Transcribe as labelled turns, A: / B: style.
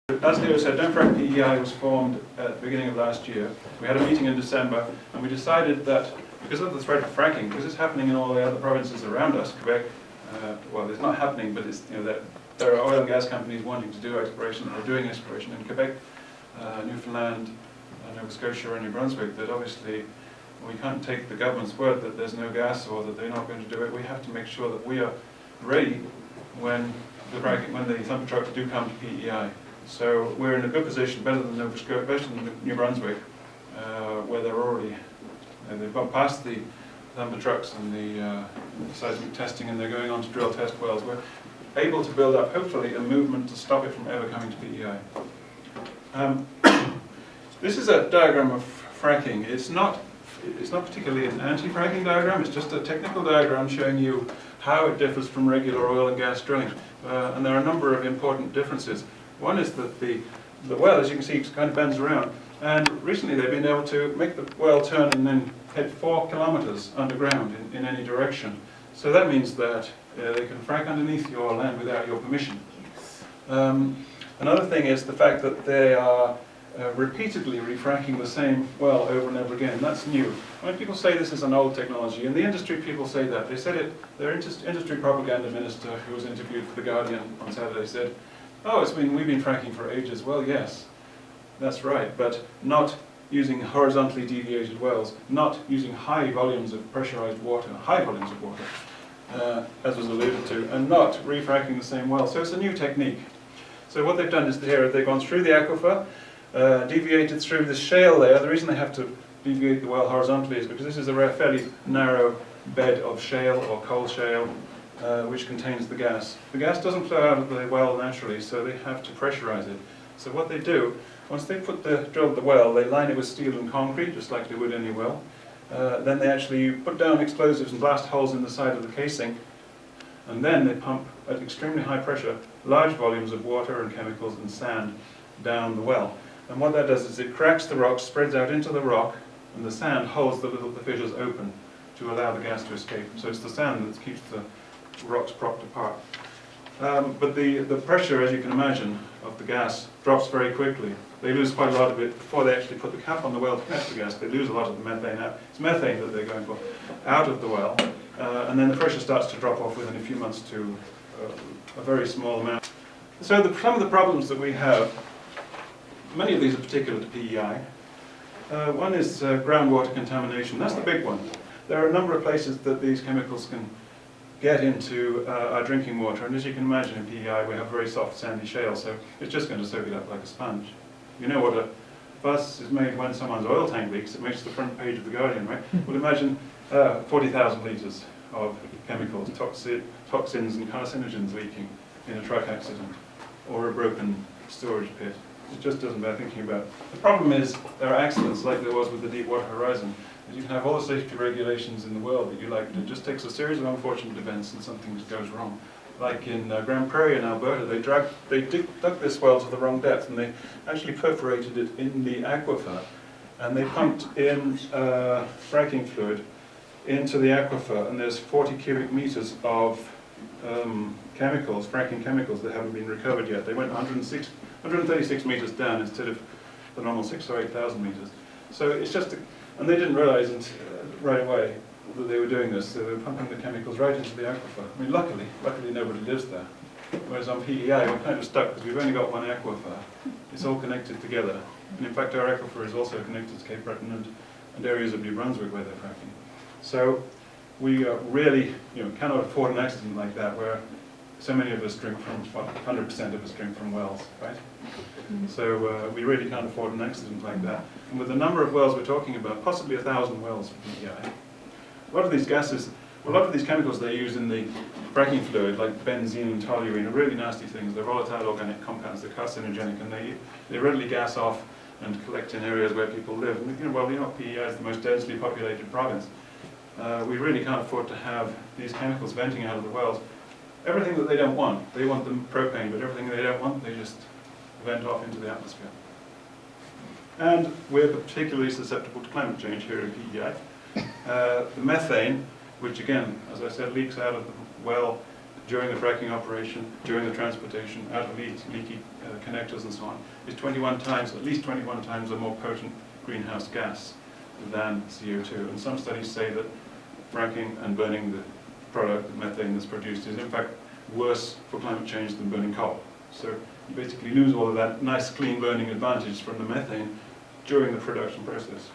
A: As Leo said, Don't Frack PEI was formed at the beginning of last year. We had a meeting in December, and we decided that because of the threat of fracking, because it's happening in all the other provinces around us, Quebec, well, it's not happening, but it's, that there are oil and gas companies wanting to do exploration, or doing exploration in Quebec, Newfoundland, Nova Scotia, and New Brunswick, that obviously we can't take the government's word that there's no gas or that they're not going to do it. We have to make sure that we are ready when the thumping trucks do come to PEI. So we're in a good position, better than Nova Scotia, better than New Brunswick, where they're already, they've gone past the thumping trucks and the seismic testing, and they're going on to drill test wells. We're able to build up, hopefully, a movement to stop it from ever coming to PEI. This is a diagram of fracking. It's not particularly an anti-fracking diagram, it's just a technical diagram showing you how it differs from regular oil and gas drilling. And there are a number of important differences. One is that the well, as you can see, kind of bends around. And recently they've been able to make the well turn and then head 4 kilometers underground in any direction. So that means that they can frack underneath your land without your permission. Another thing is the fact that they are repeatedly refracking the same well over and over again. That's new. When people say this is an old technology, in the industry people say that. They said it, their industry propaganda minister who was interviewed for The Guardian on Saturday said, "Oh, we've been fracking for ages." Well, yes, that's right, but not using horizontally deviated wells, not using high volumes of pressurized water, as was alluded to, and not refracking the same well. So it's a new technique. So what they've done is they've gone through the aquifer, deviated through the shale there. The reason they have to deviate the well horizontally is because this is a fairly narrow bed of shale or coal shale, which contains the gas. The gas doesn't flow out of the well naturally, so they have to pressurize it. So what they do, once they drilled the well, they line it with steel and concrete, just like they would any well. Then they actually put down explosives and blast holes in the side of the casing, and then they pump at extremely high pressure large volumes of water and chemicals and sand down the well. And what that does is it cracks the rock, spreads out into the rock, and the sand holds the fissures open to allow the gas to escape. So it's the sand that keeps the rocks propped apart. But the pressure, as you can imagine, of the gas drops very quickly. They lose quite a lot of it before they actually put the cap on the well to catch the gas. They lose a lot of the methane out. It's methane that they're going for out of the well. And then the pressure starts to drop off within a few months to a very small amount. So some of the problems that we have, many of these are particular to PEI. One is groundwater contamination. That's the big one. There are a number of places that these chemicals can get into our drinking water, and as you can imagine in PEI we have very soft sandy shale, so it's just going to soak it up like a sponge. You know what a fuss is made when someone's oil tank leaks, it makes the front page of The Guardian, right? Well, imagine 40,000 litres of chemicals, toxins and carcinogens leaking in a truck accident or a broken storage pit. It just doesn't bear thinking about. The problem is there are accidents like there was with the Deepwater Horizon. You can have all the safety regulations in the world that you like, but it just takes a series of unfortunate events and something just goes wrong. Like in Grand Prairie in Alberta, they dug this well to the wrong depth, and they actually perforated it in the aquifer, and they pumped in fracking fluid into the aquifer, and there's 40 cubic meters of chemicals, fracking chemicals, that haven't been recovered yet. They went 136 meters down instead of the normal 6,000 or 8,000 meters. So it's just, and they didn't realize right away that they were doing this, so they were pumping the chemicals right into the aquifer. I mean, luckily nobody lives there. Whereas on PEI, we're kind of stuck because we've only got one aquifer. It's all connected together. And in fact, our aquifer is also connected to Cape Breton and areas of New Brunswick where they're fracking. So we really cannot afford an accident like that where so many of us drink from, 100% of us drink from wells, right? So we really can't afford an accident like that. And with the number of wells we're talking about, possibly 1,000 wells for PEI, a lot of these gases, a lot of these chemicals they use in the fracking fluid, like benzene and toluene, are really nasty things. They're volatile organic compounds, they're carcinogenic, and they readily gas off and collect in areas where people live. And well, PEI is the most densely populated province. We really can't afford to have these chemicals venting out of the wells. Everything that they don't want, they want them propane, but everything they don't want, they just vent off into the atmosphere. And we're particularly susceptible to climate change here in PEI. The methane, which again, as I said, leaks out of the well during the fracking operation, during the transportation, out of leaky connectors and so on, is 21 times, at least 21 times a more potent greenhouse gas than CO2. And some studies say that fracking and burning the product, the methane that's produced, is in fact worse for climate change than burning coal. So you basically lose all of that nice clean burning advantage from the methane during the production process.